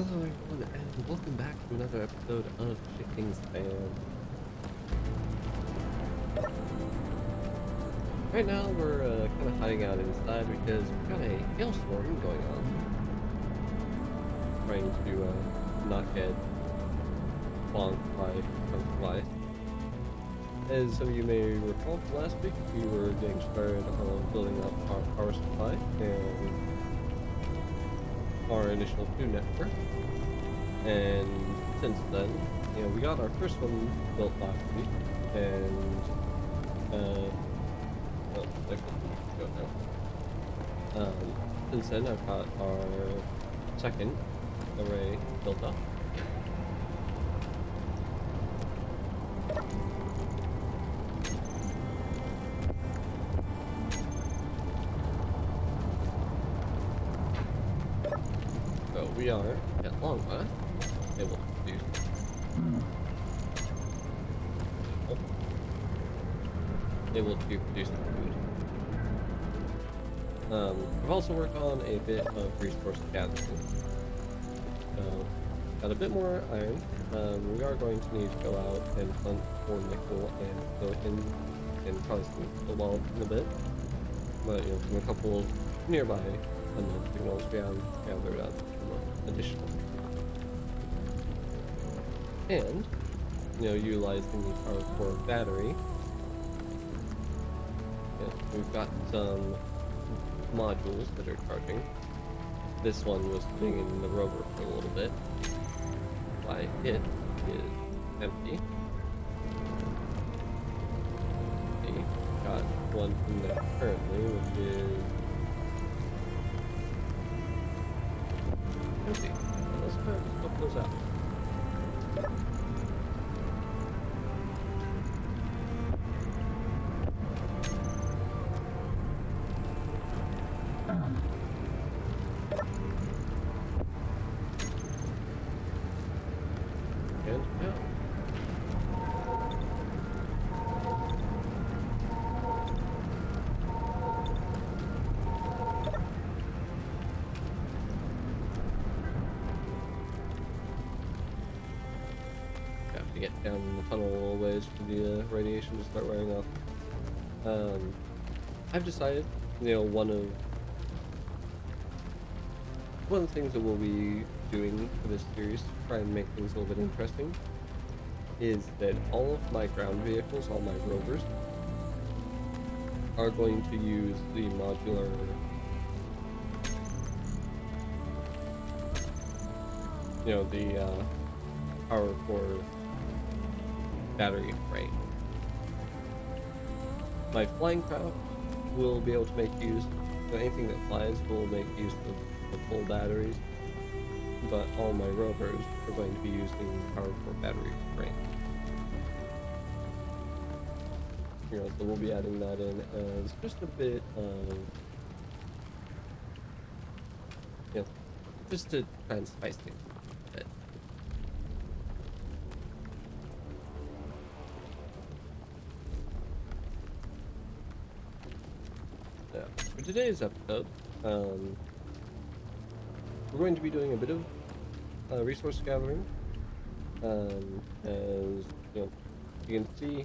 Hello everyone and welcome back to another episode of Shifting Span. Right now we're kind of hiding out inside because we've got a hailstorm going on. Trying to not get bonked by some flies. As some of you may recall from last week, we were getting started on building up our power supply and our initial food network. And since then, we got our first one built last week, and well, like a week ago now. Since then, I've got our second array built up. So we are, at long last, able to produce. Able to produce the food. I've also worked on a bit of resource gathering. Got a bit more iron. We are going to need to go out and hunt for nickel and silicon and probably some cobalt in a bit. But from a couple of nearby unknown signals we have gathered up additional. And utilizing the power core battery. We've got some modules that are charging. This one was sitting in the rover for a little bit. Why it is empty. Okay, got one in there currently, which is empty. Let's go ahead and swap those out. And yeah. Have to get down the tunnel a little ways for the radiation to start wearing off. I've decided, one of the things that we'll be doing for this series to try and make things a little bit interesting is that all of my ground vehicles, all my rovers, are going to use the modular the power core battery frame. My flying craft will be able to make use of anything that flies will make use of the full batteries, but all my rovers are going to be using power core battery frame. So we'll be adding that in as just a bit of, just to try and spice things up a bit. Yeah. For today's episode, we're going to be doing a bit of resource gathering. As you can see,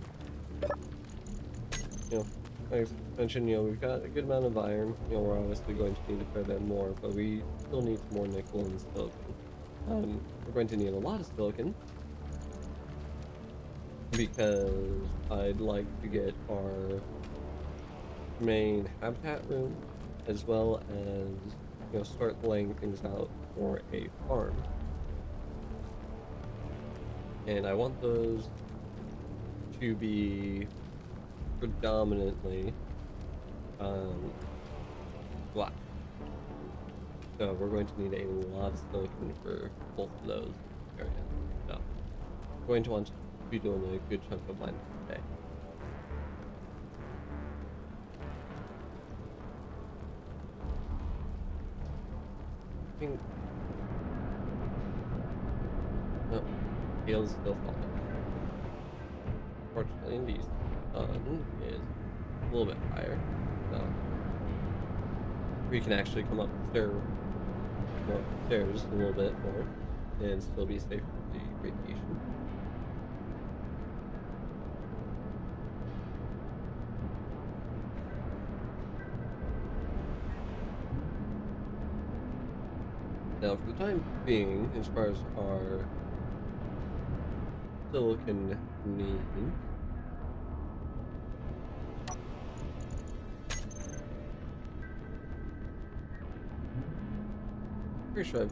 like I mentioned, we've got a good amount of iron. We're obviously going to need a fair bit more, but we still need some more nickel and silicon. We're going to need a lot of silicon because I'd like to get our main habitat room as well as start laying things out for a farm. And I want those to be predominantly black. So we're going to need a lot of silicon for both of those areas. So we're going to want to be doing a good chunk of mining today. No, hail is still falling. Fortunately, the sun is a little bit higher, so we can actually come up the go upstairs a little bit more and still be safe for the radiation. Now, for the time being, as far as our silicon needs, pretty sure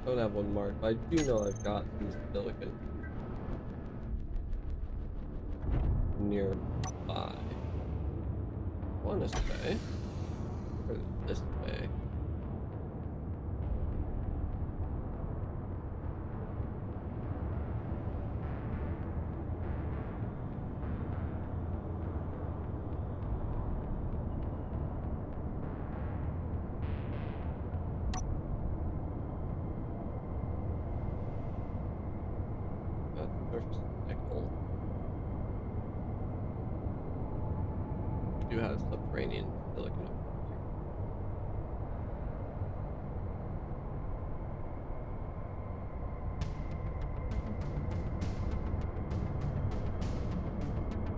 I don't have one marked, but I do know I've got some silicon nearby. I want to say, or this way. Surface nickel. We do have subterranean silicon over here.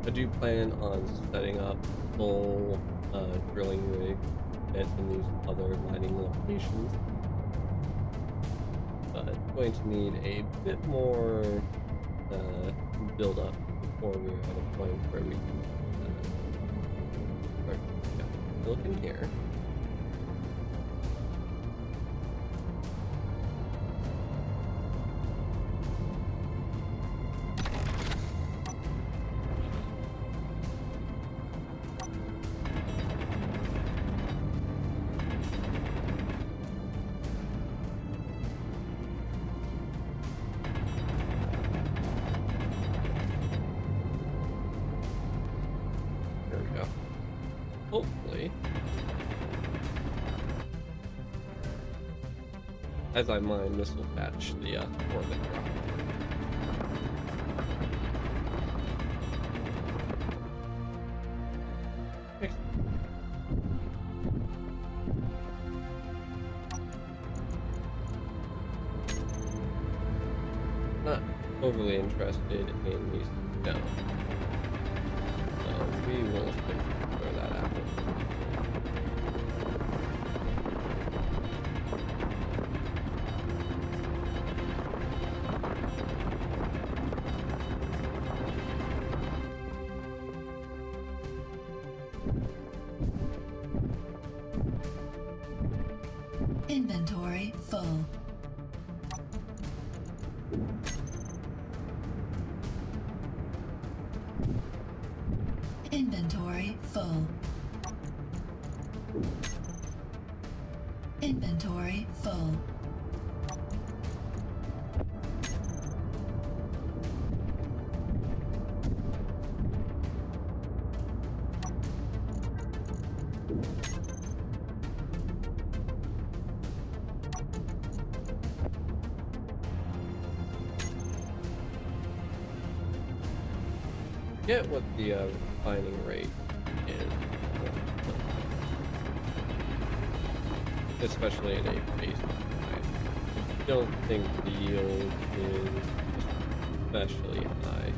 I do plan on setting up full drilling rig at some of these other mining locations, but going to need a bit more build up before we're at a point where we can start silicon here. Hopefully, as I mine, this will match the orbit rock. Not overly interested in these down, so we will throw that out. Inventory full. Inventory full. Inventory full. Forget what the refining rate is, especially in a base mine. I don't think the yield is especially high.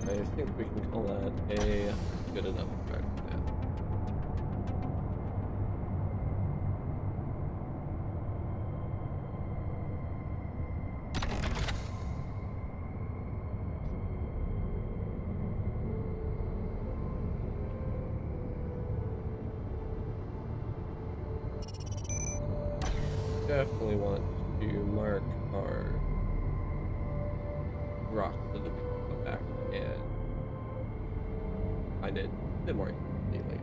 I think we can call that a good enough start for that. Definitely want to mark our rock so that we can go back and find it a bit more easily later.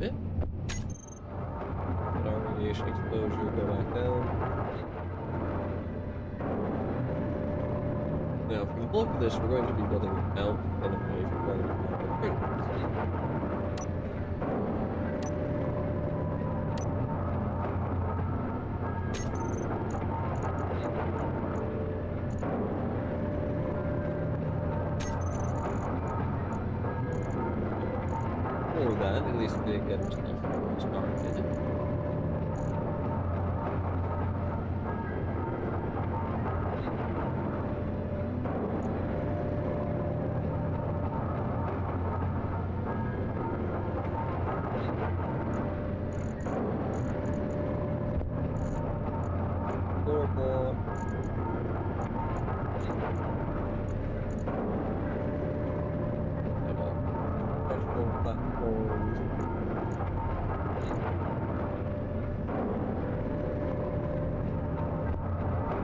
bit. Let our radiation exposure go back down. Now, for the bulk of this, we're going to be building out and away from our current for that, at least we get ourselves started. Floor block. Structural platforms.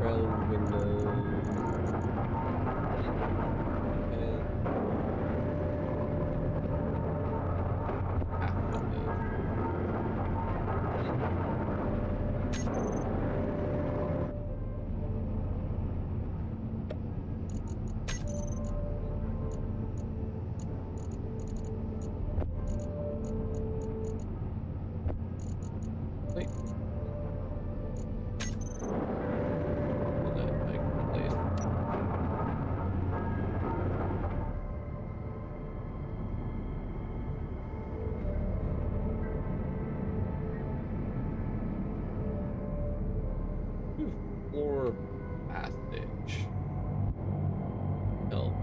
Round windows. And half windows. Wait. Put that back in place. Floor passage. Help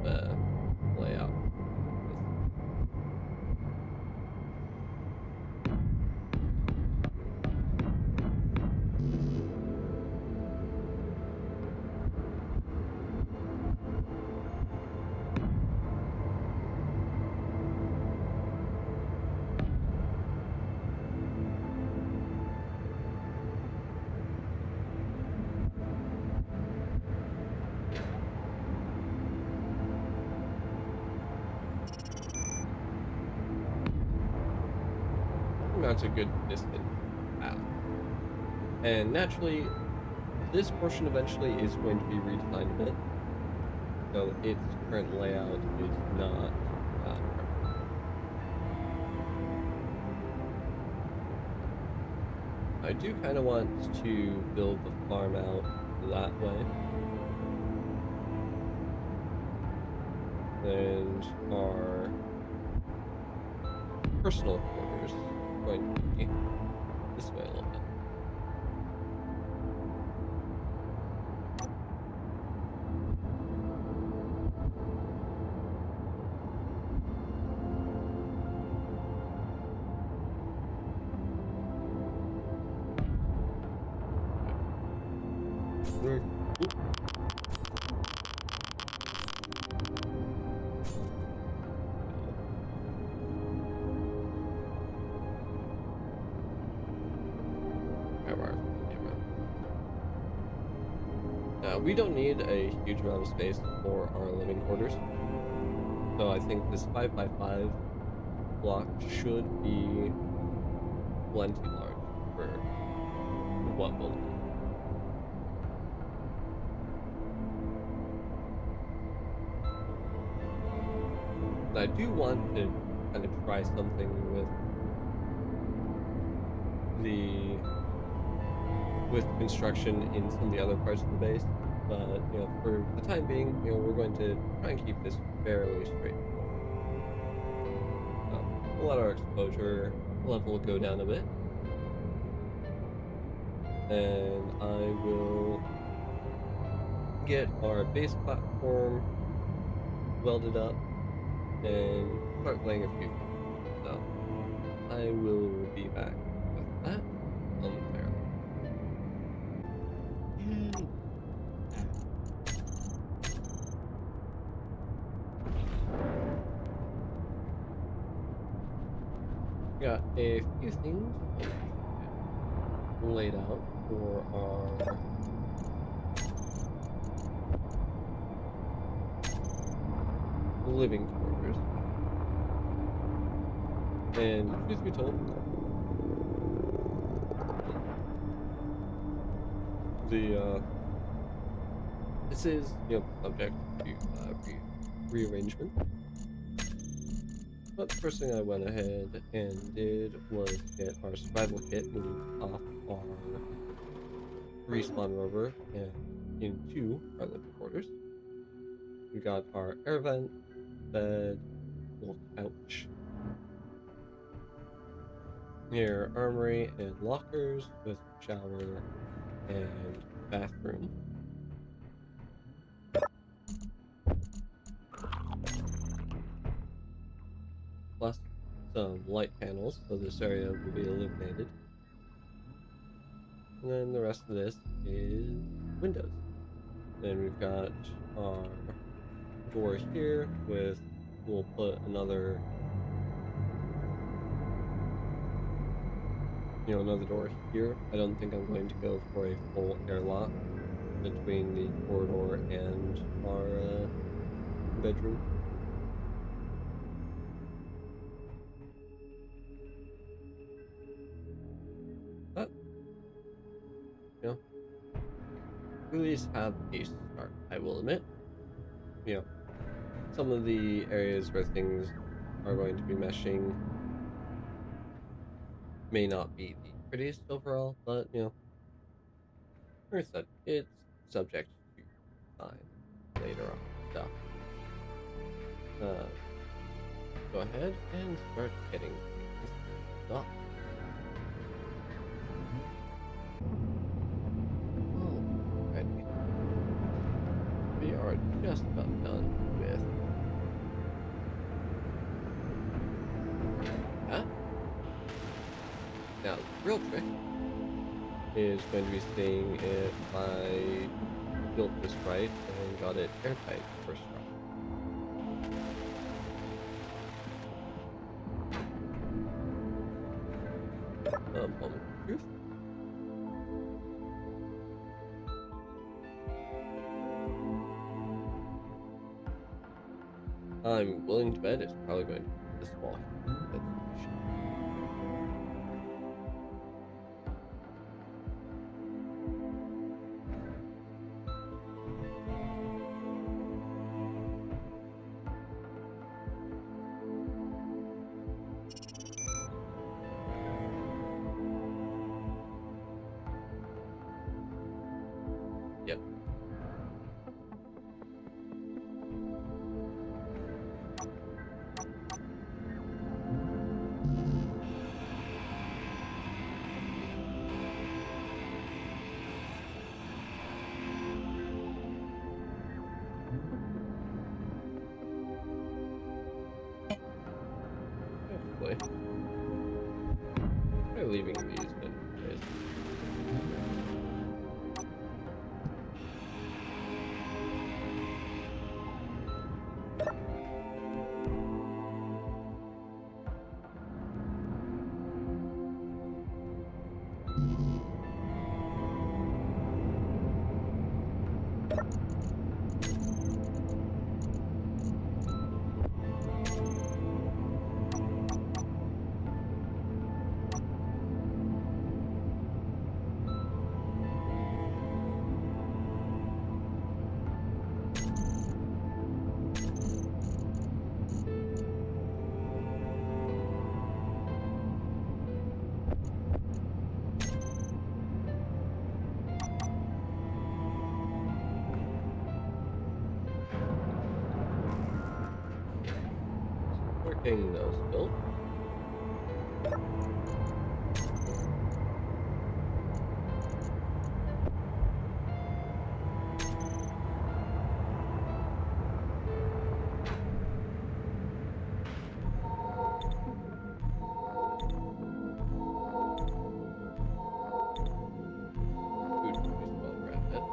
layout. That's a good distance out. And naturally, this portion eventually is going to be redesigned a bit. So its current layout is not perfect. I do kind of want to build the farm out that way. And our personal quarters going to be this way a little bit. We don't need a huge amount of space for our living quarters, so I think this 5x5 block should be plenty large for what we'll do. And I do want to kind of try something with construction in some of the other parts of the base. But, you know, for the time being, you know, we're going to try and keep this fairly straightforward. We'll let our exposure level go down a bit. And I will get our base platform welded up and start laying a few things. So, I will be back with that momentarily. Got a few things laid out for our living quarters. And truth be told, this is subject to rearrangement. But the first thing I went ahead and did was get our survival kit moved off our respawn rover and into our living quarters. We got our air vent, bed, little couch. Here, armory and lockers with shower and bathroom. Plus some light panels, so this area will be illuminated. And then the rest of this is windows. Then we've got our door here with, we'll put another another door here. I don't think I'm going to go for a full airlock between the corridor and our bedroom. But, we at least have a start, I will admit. Some of the areas where things are going to be meshing may not be the prettiest overall, but like I said, it's subject to time later on. So, go ahead and start getting things up. Alrighty. We are just about done with that. Now, the real trick is going to be seeing if I built this right and got it airtight first try. Moment of truth. I'm willing to bet it's probably going to be this wall here. Yep. Hopefully. Try leaving these in place. Getting those built. Food is well grounded.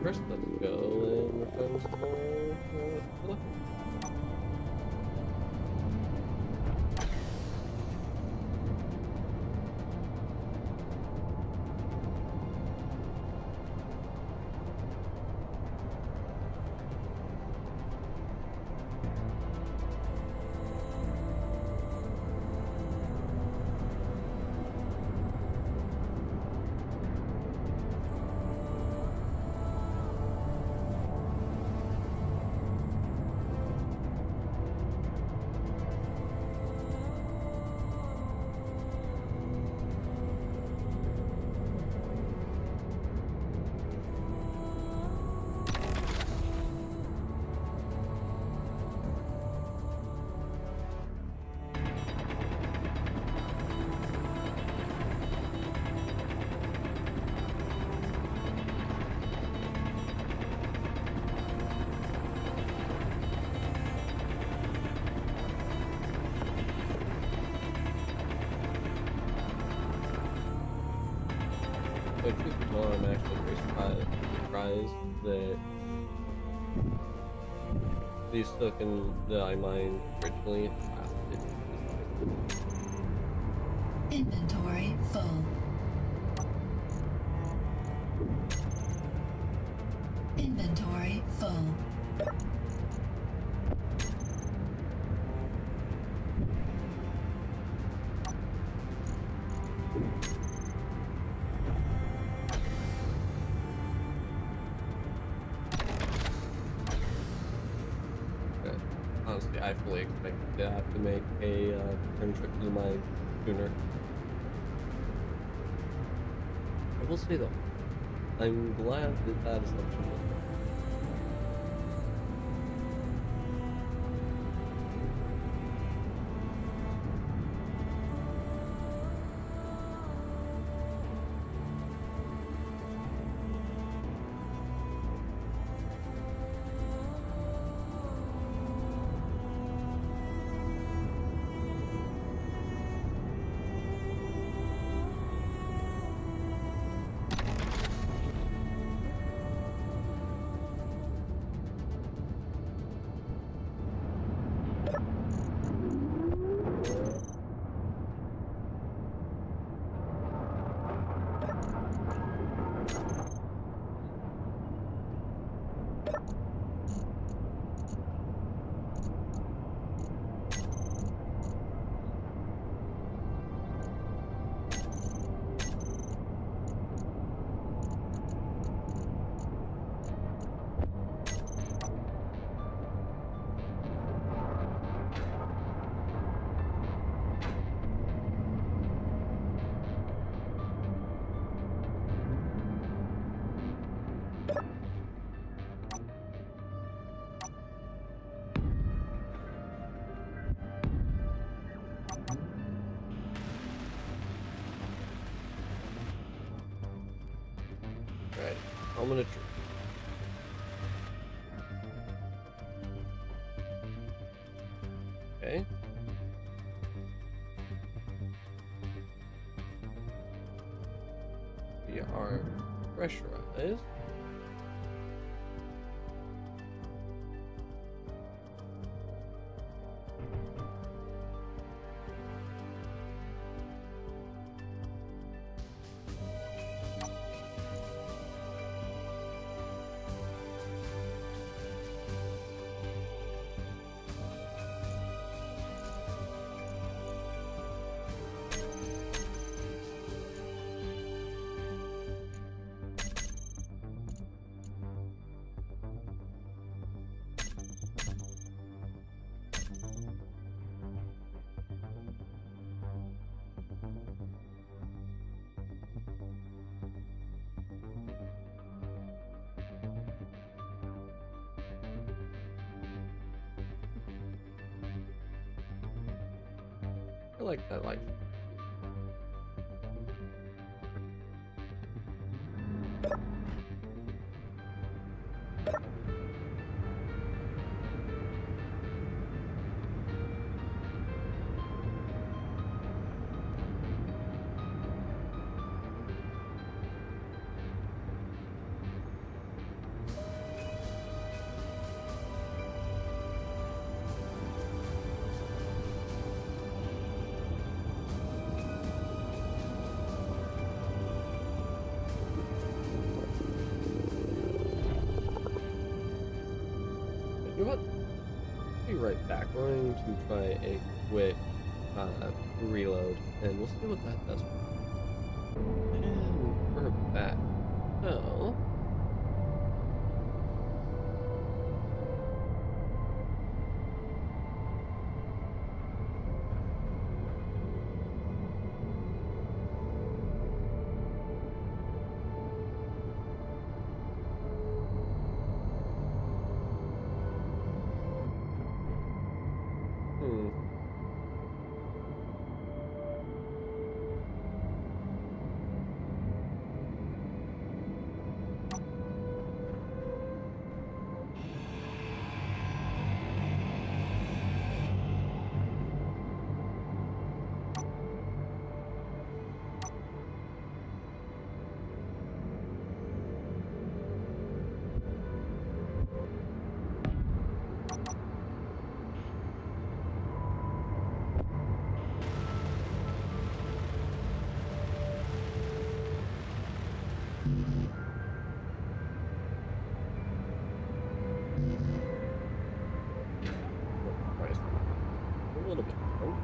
First, let's go and return some more liquid. So truth be told, I'm actually very surprised that these tokens that I mined originally lasted this long. Inventory full. Inventory full. Okay. Honestly, I fully expected to have to make a return trip to the mine sooner. I will say though, I'm glad that that assumption was made. Alright, I'm gonna try. Okay. We are pressurized. I like that, like. right back. We're going to try a quick reload, and we'll see what that does. And we're back. So, hmm. Christ. A little bit different.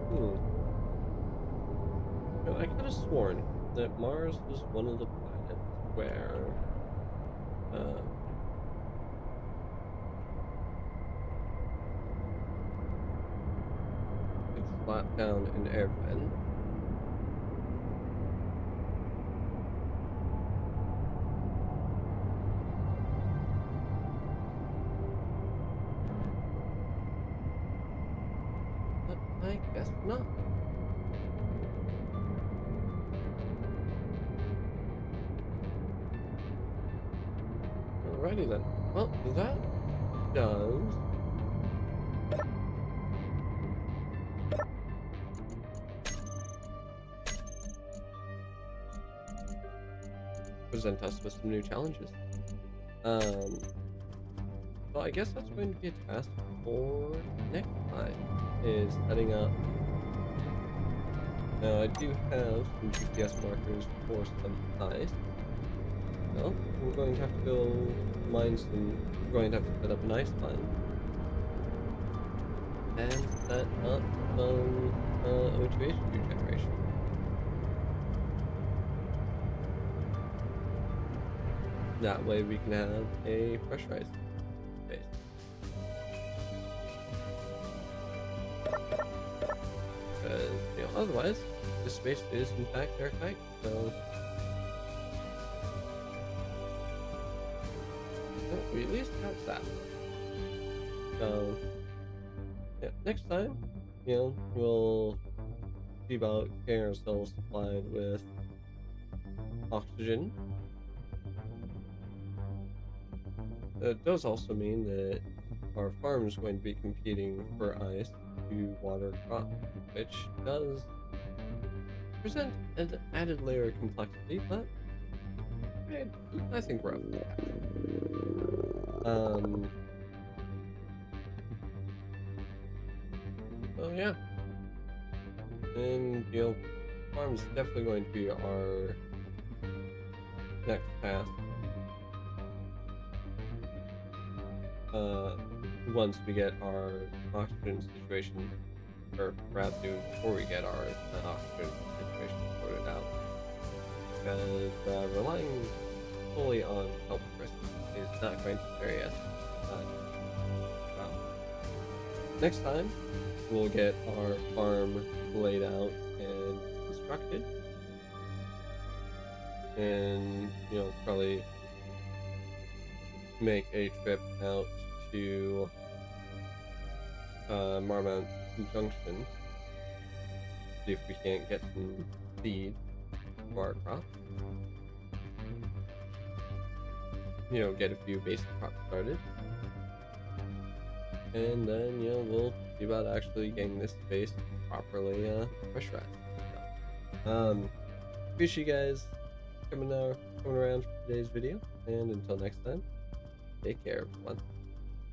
Hmm. You know, I could have sworn that Mars was one of the planets where uh, it's slapped down an air vent. But I guess not. Alrighty then. Well, that does present us with some new challenges. Um, so I guess that's going to be a task for next time, is heading up. Now I do have some GPS markers for some ice. So we're going to have to go mine some. We're going to have to set up an ice mine and set up some O2H regeneration. That way we can have a pressurized space. Because, you know, otherwise, this space is in fact airtight, so we at least have that. So, yeah, next time, you know, we'll see about getting ourselves supplied with oxygen. It does also mean that our farm is going to be competing for ice to water crops, which does present an added layer of complexity, but I think we're up for that. So yeah, and you know, farm is definitely going to be our next task. once we get our oxygen situation, or perhaps even before we get our oxygen situation sorted out, because relying fully on help first is not going to carry us. Well, next time, we'll get our farm laid out and constructed, and probably make a trip out to Marmount Junction, see if we can't get some seed for our crops. Get a few basic crops started, and then we'll see about actually getting this space properly pressurized. So, appreciate you guys coming around for today's video, and until next time, take care, everyone.